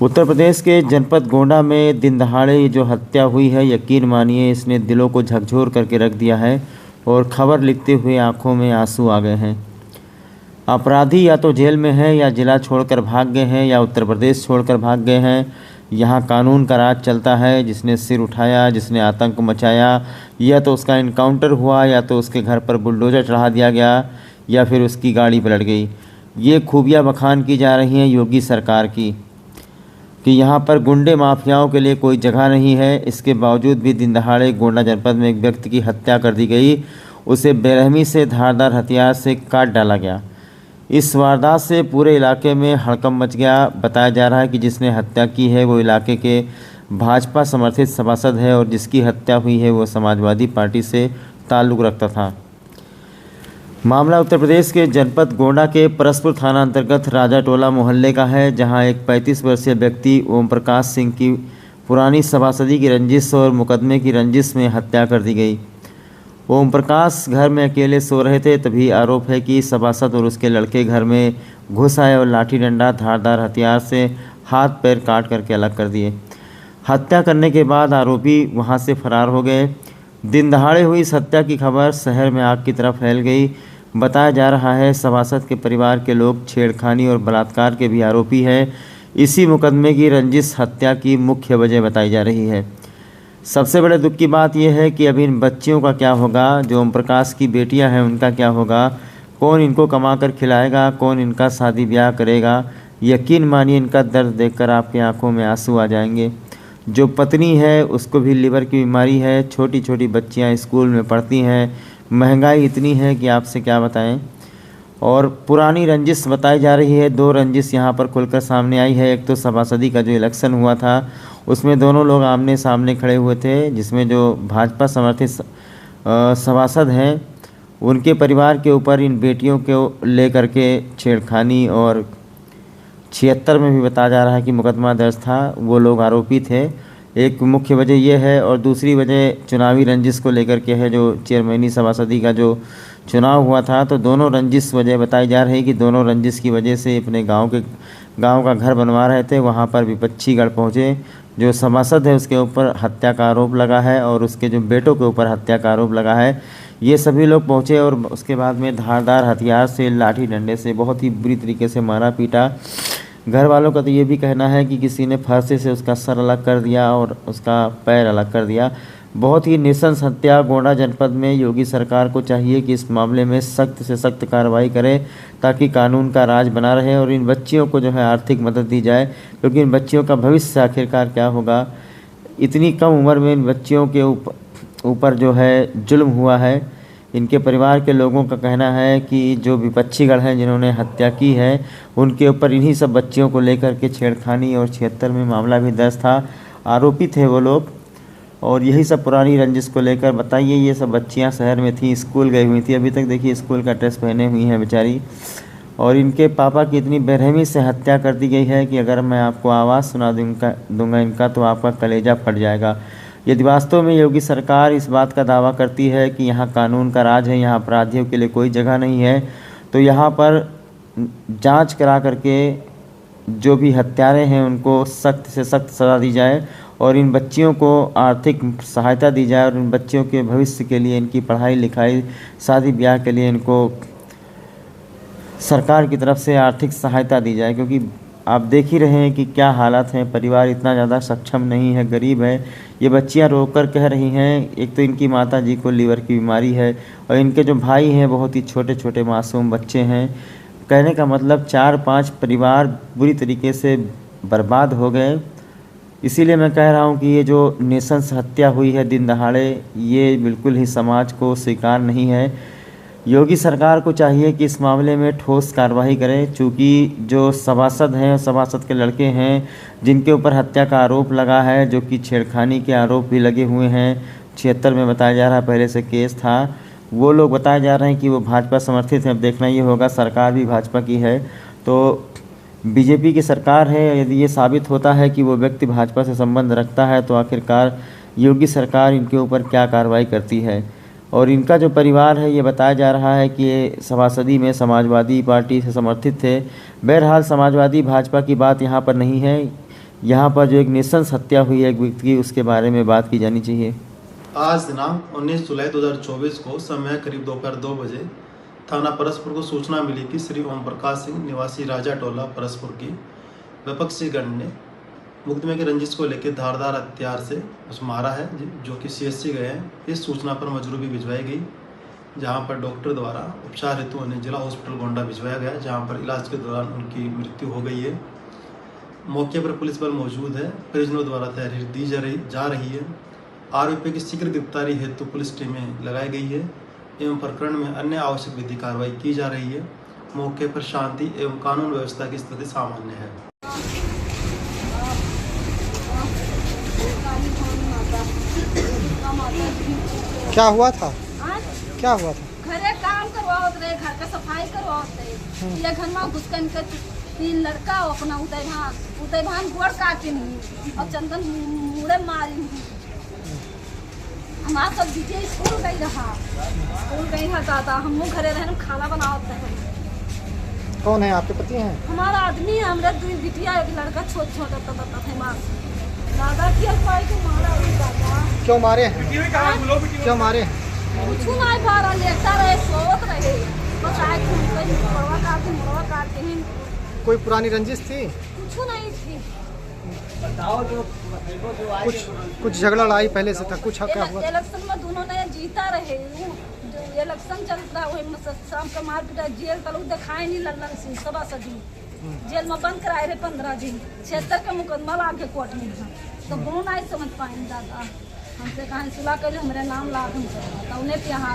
उत्तर प्रदेश के जनपद गोंडा में दिन दहाड़े जो हत्या हुई है, यकीन मानिए इसने दिलों को झकझोर करके रख दिया है और खबर लिखते हुए आंखों में आंसू आ गए हैं। अपराधी या तो जेल में है, या जिला छोड़कर भाग गए हैं, या उत्तर प्रदेश छोड़कर भाग गए हैं। यहाँ कानून का राज चलता है। जिसने सिर उठाया, जिसने आतंक मचाया, या तो उसका इनकाउंटर हुआ, या तो उसके घर पर बुलडोजर चढ़ा दिया गया, या फिर उसकी गाड़ी पलट गई। ये खूबियाँ बखान की जा रही हैं योगी सरकार की कि यहाँ पर गुंडे माफियाओं के लिए कोई जगह नहीं है। इसके बावजूद भी दिन दहाड़े गोंडा जनपद में एक व्यक्ति की हत्या कर दी गई। उसे बेरहमी से धारदार हथियार से काट डाला गया। इस वारदात से पूरे इलाके में हड़कंप मच गया। बताया जा रहा है कि जिसने हत्या की है वो इलाके के भाजपा समर्थित सभासद है, और जिसकी हत्या हुई है वो समाजवादी पार्टी से ताल्लुक़ रखता था। मामला उत्तर प्रदेश के जनपद गोंडा के परसपुर थाना अंतर्गत राजा टोला मोहल्ले का है, जहां एक 35 वर्षीय व्यक्ति ओम प्रकाश सिंह की पुरानी सभासदी की रंजिश और मुकदमे की रंजिश में हत्या कर दी गई। ओम प्रकाश घर में अकेले सो रहे थे, तभी आरोप है कि सभासद और उसके लड़के घर में घुस आए और लाठी डंडा धारदार हथियार से हाथ पैर काट करके अलग कर दिए। हत्या करने के बाद आरोपी वहां से फरार हो गए। दिन दहाड़े हुई इस हत्या की खबर शहर में आग की तरह फैल गई। बताया जा रहा है सभासद के परिवार के लोग छेड़खानी और बलात्कार के भी आरोपी हैं। इसी मुकदमे की रंजिश हत्या की मुख्य वजह बताई जा रही है। सबसे बड़े दुख की बात यह है कि अभी इन बच्चियों का क्या होगा, जो ओम प्रकाश की बेटियां हैं उनका क्या होगा, कौन इनको कमा कर खिलाएगा, कौन इनका शादी ब्याह करेगा। यकीन मानिए इनका दर्द देखकर आपकी आंखों में आंसू आ जाएंगे। जो पत्नी है उसको भी लीवर की बीमारी है, छोटी छोटी बच्चियां स्कूल में पढ़ती हैं, महंगाई इतनी है कि आपसे क्या बताएं। और पुरानी रंजिश बताई जा रही है। दो रंजिश यहाँ पर खुलकर सामने आई है। एक तो सभासदी का जो इलेक्शन हुआ था उसमें दोनों लोग आमने सामने खड़े हुए थे, जिसमें जो भाजपा समर्थित सभासद हैं उनके परिवार के ऊपर इन बेटियों को लेकर के छेड़खानी, और 76 में भी बताया जा रहा है कि मुकदमा दर्ज था, वो लोग आरोपी थे। एक मुख्य वजह यह है, और दूसरी वजह चुनावी रंजिश को लेकर के है। जो चेयरमैनी सभासदी का जो चुनाव हुआ था, तो दोनों रंजिश वजह बताई जा रही है कि दोनों रंजिश की वजह से अपने गांव का घर बनवा रहे थे। वहां पर विपक्षीगढ़ पहुंचे। जो सभासद है उसके ऊपर हत्या का आरोप लगा है, और उसके जो बेटों के ऊपर हत्या का आरोप लगा है। ये सभी लोग पहुँचे और उसके बाद में धारदार हथियार से, लाठी डंडे से बहुत ही बुरी तरीके से मारा पीटा। घर वालों का तो ये भी कहना है कि किसी ने फांसी से उसका सर अलग कर दिया और उसका पैर अलग कर दिया। बहुत ही नृशंस हत्या। गोंडा जनपद में योगी सरकार को चाहिए कि इस मामले में सख्त से सख्त कार्रवाई करे, ताकि कानून का राज बना रहे और इन बच्चियों को जो है आर्थिक मदद दी जाए, क्योंकि इन बच्चियों का भविष्य आखिरकार क्या होगा। इतनी कम उम्र में इन बच्चियों के ऊपर जो है जुल्म हुआ है। इनके परिवार के लोगों का कहना है कि जो विपक्षीगढ़ हैं जिन्होंने हत्या की है, उनके ऊपर इन्हीं सब बच्चियों को लेकर के छेड़खानी, और 76 में मामला भी दर्ज था। आरोपी थे वो लोग, और यही सब पुरानी रंजिश को लेकर। बताइए, ये सब बच्चियां शहर में थी, स्कूल गई हुई थी, अभी तक देखिए स्कूल का ड्रेस पहने हुई हैं बेचारी। और इनके पापा की इतनी बेरहमी से हत्या कर दी गई है कि अगर मैं आपको आवाज़ सुना दूंगा इनका, तो आपका कलेजा फट जाएगा। यदि वास्तव में योगी सरकार इस बात का दावा करती है कि यहाँ कानून का राज है, यहाँ अपराधियों के लिए कोई जगह नहीं है, तो यहाँ पर जांच करा करके जो भी हत्यारे हैं उनको सख्त से सख्त सज़ा दी जाए, और इन बच्चियों को आर्थिक सहायता दी जाए, और इन बच्चियों के भविष्य के लिए, इनकी पढ़ाई लिखाई, शादी ब्याह के लिए इनको सरकार की तरफ से आर्थिक सहायता दी जाए। क्योंकि आप देख ही रहे हैं कि क्या हालात हैं। परिवार इतना ज़्यादा सक्षम नहीं है, गरीब है। ये बच्चियां रोकर कह रही हैं, एक तो इनकी माता जी को लीवर की बीमारी है, और इनके जो भाई हैं बहुत ही छोटे छोटे मासूम बच्चे हैं। कहने का मतलब 4-5 परिवार बुरी तरीके से बर्बाद हो गए। इसीलिए मैं कह रहा हूँ कि ये जो नृशंस हत्या हुई है दिन दहाड़े, ये बिल्कुल ही समाज को स्वीकार नहीं है। योगी सरकार को चाहिए कि इस मामले में ठोस कार्रवाई करे, चूँकि जो सभासद हैं, सभासद के लड़के हैं जिनके ऊपर हत्या का आरोप लगा है, जो कि छेड़खानी के आरोप भी लगे हुए हैं। 76 में बताया जा रहा है पहले से केस था। वो लोग बताए जा रहे हैं कि वो भाजपा समर्थित हैं। अब देखना ये होगा, सरकार भी भाजपा की है, तो बीजेपी की सरकार है। यदि ये साबित होता है कि वो व्यक्ति भाजपा से संबंध रखता है, तो आखिरकार योगी सरकार इनके ऊपर क्या कार्रवाई करती है। और इनका जो परिवार है, ये बताया जा रहा है कि ये सभासदी में समाजवादी पार्टी से समर्थित थे। बहरहाल समाजवादी भाजपा की बात यहाँ पर नहीं है। यहाँ पर जो एक नृशंस हत्या हुई है एक व्यक्ति की, उसके बारे में बात की जानी चाहिए। आज दिनांक 19 जुलाई 2024 को समय करीब दोपहर 2 बजे थाना परसपुर को सूचना मिली कि श्री ओम प्रकाश सिंह निवासी राजा टोला परसपुर की विपक्षी गण ने मुकदमे की रंजिश को लेकर धारदार हथियार से उस मारा है, जो कि CHC गए हैं। इस सूचना पर मजरू भी भिजवाई गई, जहां पर डॉक्टर द्वारा उपचार हेतु उन्हें जिला हॉस्पिटल गोंडा भिजवाया गया, जहां पर इलाज के दौरान उनकी मृत्यु हो गई है। मौके पर पुलिस बल मौजूद है, परिजनों द्वारा तहरीर दी जा रही है। आरोपी की शीघ्र गिरफ्तारी हेतु पुलिस टीमें लगाई गई है एवं प्रकरण में अन्य आवश्यक विधि कार्रवाई की जा रही है। मौके पर शांति एवं कानून व्यवस्था की स्थिति सामान्य है। क्या हुआ था? क्या हुआ था? घरे काम करवाओ रहे, घर का सफाई करवाओ रहे। ये घर में घुस कर 3 लड़का अपना उतय भान गोड़ काटे नहीं और चंदन मुड़े मारी। हमारा सब दीजिए स्कूल गई रहा दादा, हम घरे रहे खाना बनाओ रहे। कौन है आपके पति हैं? हमारा आदमी है, हमारे 2 बिटिया एक लड़का छोटा था। दादा की अल्पाई को मारा दादा। क्यों मारे हैं? क्यों मारे हैं? कुछ नहीं पा रहा, लेटा रहे, सोत रहे, बस आए मुड़वा काटे हैं। कोई पुरानी रंजिश थी? कुछ नहीं थी। कुछ झगड़ा लड़ाई पहले से था? कुछ क्या हुआ? इलेक्शन में दोनों ने जीता रहे, जो इलेक्शन चल रहा है शाम का मार पीटा, जेल तलू दिखाई नहीं लल्लन सिंह सभा सदी जेल में बंद कराए रहे 15 दिन। 76 का मुकदमा ला के कोर्ट में था, तो दोनों नहीं समझ पाए दादा। हमसे कहा सुलह कर हमारे नाम ला उन्हें यहाँ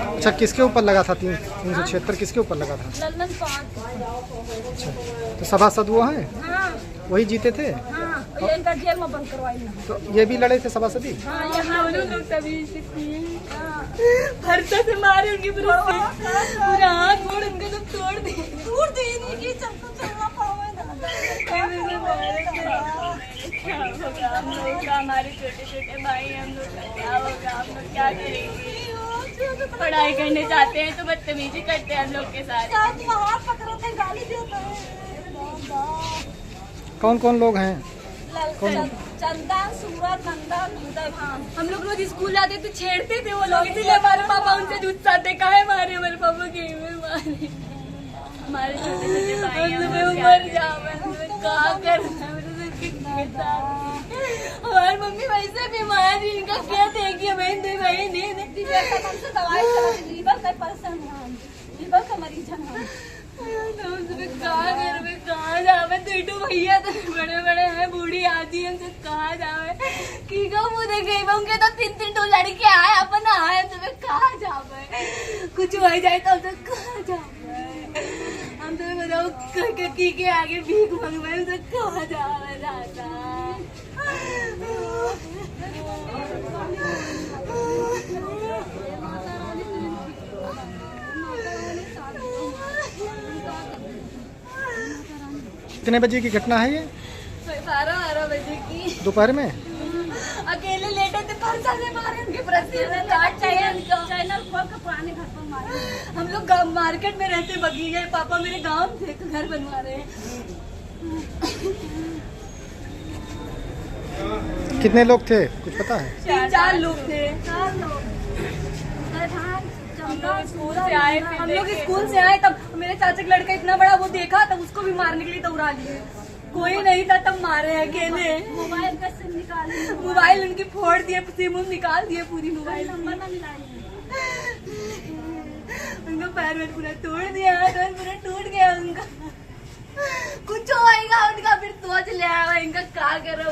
अच्छा, किसके ऊपर लगा था? 376 किसके ऊपर लगा था? लल्लन 5। अच्छा, तो सभासद वो हैं? हाँ, वही जीते थे? हाँ, इनका जेल में बंद करवाई ना। तो ये भी लड़े थे सभासदी? हाँ, यहाँ लोग तभी फरसा से मारे, उनकी पूरा हाथ मोड़ उनके तो तोड़ दिए इनकी चलना पड़ा हमारे छोटे भाई, हम लोग का क्या होगा, हम लोग क्या करेंगे? पढ़ाई करने जाते हैं तो बदतमीजी करते हैं हम लोग के साथ। हाथ पकड़ो थे, गाली देते हैं। कौन कौन लोग हैं? चंदन, सूरज, नंदन, उदय भान। हम लोग रोज स्कूल जाते थे, छेड़ते थे वो लोग, इसलिए हमारे पापा उनसे जूझते काहे मारे हमारे पापा के मारे। हमारे छोटे भाई मर जाओ, हमारी मम्मी वैसे बीमार है, इनका क्या देखिए बहन दे बहन दवाई लीवर का परेशान है, लीवर का मरीज है। कहाँ जावे? 2 भैया तो बड़े हैं, बूढ़ी आदि है, कहाँ जावे? की मुझे गई उनके तो 3 लड़के आए, अपन आए तो कहाँ जावे? कुछ हो जाए तो कहाँ जावे? हम तो बताओ की के आगे भीख मंगवाए तो कहाँ जावे दादा? कितने बजे की घटना है ये? 12 बजे की दोपहर में। अकेले लेटे थे, फरसा से मारे, उनके चैनल खोल के पुराने घर पर मारे। हम लोग मार्केट में रहते, बगीचे, पापा मेरे गांव थे तो घर बनवा रहे हैं। कितने लोग थे कुछ पता है? 3-4 लोग थे। 4 लोग स्कूल से आए, हम लोग स्कूल से आए तब मेरे चाचा का लड़का इतना बड़ा वो देखा, तब उसको भी मारने के लिए दौड़ा लिए। कोई नहीं था तब मारे अकेले। मोबाइल का सिम निकाले, मोबाइल उनकी फोड़ दिए, सिम निकाल दिए, पूरी मोबाइल नंबर ना मिलाए। उनका पैर में पूरा तोड़ दिया, हाथ पूरा टूट गया उनका। कुछ होएगा उनका, फिर सोच ले आया इनका क्या करो।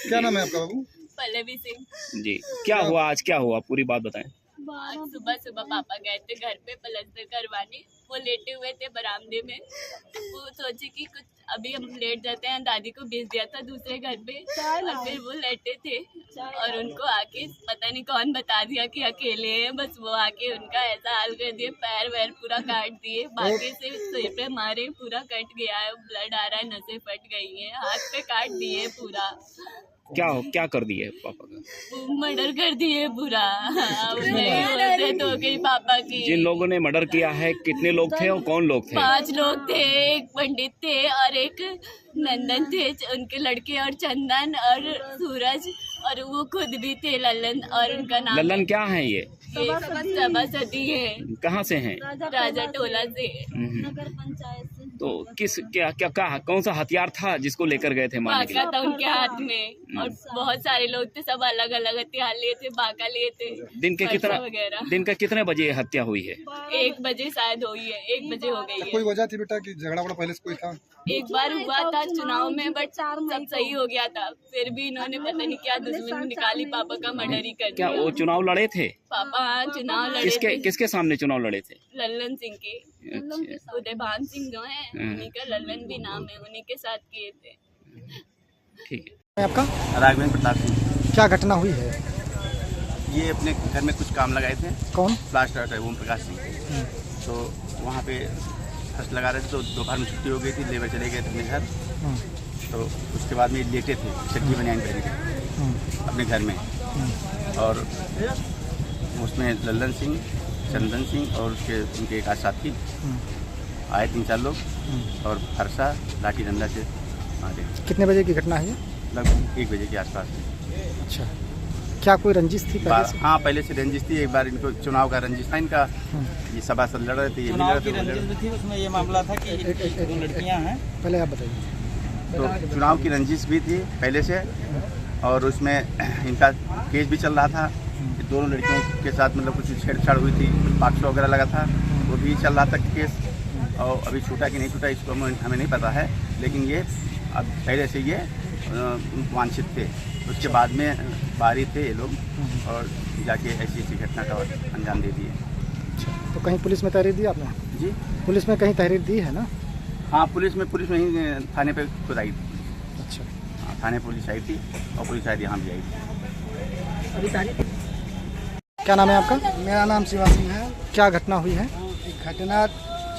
क्या नाम है आपका बाबू? पल्लवी सिंह जी। क्या हुआ आज, क्या हुआ पूरी बात बताएं। आज सुबह पापा गए थे घर पे प्लास्टर करवाने। वो लेटे हुए थे बरामदे में, वो सोचे कि कुछ अभी हम लेट जाते हैं, दादी को भेज दिया था दूसरे घर पे, और फिर वो लेटे थे और उनको आके पता नहीं कौन बता दिया कि अकेले हैं। बस वो आके उनका ऐसा हाल कर दिए, पैर वैर पूरा काट दिए, बाकी से सिर पे मारे, पूरा कट गया है, ब्लड आ रहा है, नसें फट गई हैं, हाथ पे काट दिए पूरा। क्या कर दिए पापा का? मर्डर कर दिए पूरा। उसने तो गई पापा की। जिन लोगों ने मर्डर किया है कितने लोग थे और कौन लोग थे? 5 लोग थे, एक पंडित थे और एक नंदन थे, उनके लड़के, और चंदन और सूरज, और वो खुद भी थे लल्लन, और उनका नाम लल्लन क्या है ये? सभासदी है। कहाँ से हैं? राजा टोला से। नगर पंचायत से। तो कौन सा हथियार था जिसको लेकर गए थे मारने के लिए? बाका था उनके हाथ में, और बहुत सारे लोग थे, सब अलग अलग हथियार लिए थे, बाका लिए थे। दिन के कितने बजे हत्या हुई है? 1 बजे शायद हुई है, 1 बजे हो गई है। कोई वजह थी बेटा कि झगड़ा वगड़ा पहले से कोई था? एक बार हुआ था चुनाव में, बट सब सही हो गया था, फिर भी इन्होंने पता नहीं क्या दुश्मनी निकाली, पापा का मर्डर ही कर क्या दिया। वो चुनाव लड़े थे? पापा हाँ चुनाव लड़े थे। किसके सामने चुनाव लड़े थे? लल्लन सिंह के। अच्छा। उदयभान सिंह जो है, उन्हीं का लल्लन भी नाम है, उन्हीं के साथ किए थे। ठीक है। आपका राघवेंद्र प्रताप सिंह। क्या घटना हुई है? ये अपने घर में कुछ काम लगाए थे। कौन? प्लास्टर ओम प्रकाश सिंह। तो वहाँ पे फर्स्ट लगा रहे थे, तो दोपहर में छुट्टी हो गई थी, लेबर चले गए थे अपने घर। तो उसके बाद में लेटे थे चड्डी बनियान पहन के अपने घर में, और उसमें लल्लन सिंह, चंदन सिंह और उनके एक आध साथी आए, 3-4 लोग, और फरसा लाठी डंडा से मारे। कितने बजे की घटना है ये? लगभग 1 बजे के आसपास। अच्छा, क्या कोई रंजिश थी पहले से? हाँ, पहले से रंजिश थी। एक बार इनको चुनाव का रंजिश था इनका, ये सभासद लड़ रहे थे, ये भी लड़ रहे थे। उसमें ये मामला था कि 2 लड़कियां हैं। पहले आप बताइए। तो चुनाव की रंजिश भी थी पहले से, और उसमें इनका केस भी चल रहा था। दोनों लड़कियों के साथ मतलब कुछ छेड़छाड़ हुई थी, पार्ट वगैरह लगा था, वो भी चल रहा था केस। और अभी छूटा कि नहीं छूटा इसको हमें नहीं पता है, लेकिन ये अब पहले से ये वांछित थे। उसके बाद में बाहरी थे ये लोग, और जाके ऐसी घटना का अंजाम दे दिए। तो कहीं पुलिस में तहरीर दी आपने? जी, पुलिस में कहीं तहरीर दी है ना? हाँ, पुलिस में ही थाने पे खुद आई थी। अच्छा, हाँ, थाने पुलिस आई थी, और पुलिस शायद यहाँ भी आई थी। क्या नाम है आपका? मेरा नाम शिवा सिंह है। क्या घटना हुई है? घटना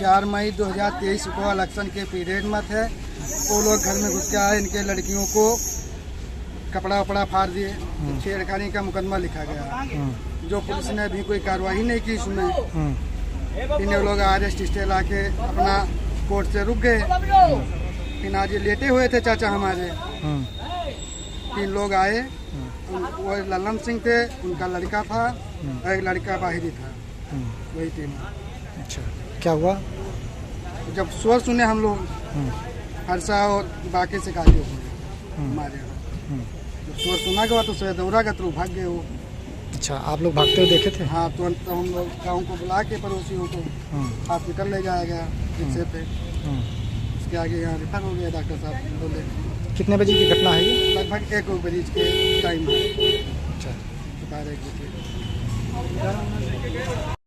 4 मई 2023 को इलेक्शन के पीरियड में थे। वो लोग घर में घुस के आए, इनके लड़कियों को कपड़ा वपड़ा फाड़ दिए, छेड़खानी का मुकदमा लिखा गया, जो पुलिस ने अभी कोई कार्रवाई नहीं की इसमें। फिर लोग अरेस्ट स्टे ला के अपना कोर्ट से रुक गए। फिर आज ये लेटे हुए थे चाचा हमारे, 3 लोग आए, वो लल्लन सिंह थे, उनका लड़का था, और एक लड़का बाहरी था, वही 3। अच्छा, क्या हुआ? जब शोर सुने हम लोग, हर्षा और बाकी से काटे हुए हमारे, जब शोर सुना के बाद तो शायद दौड़ा गया, तो भाग गए वो। अच्छा, आप लोग भागते हुए देखे थे? हाँ, तो हम लोग गाँव को बुला के पड़ोसियों को हॉस्पिटल ले जाया गया रिक्शे पे। उसके आगे यहाँ रिफर हो गया, डॉक्टर साहब बोले। कितने बजे की घटना है ये? लगभग 1 बजे के टाइम में। अच्छा, 12 बजे।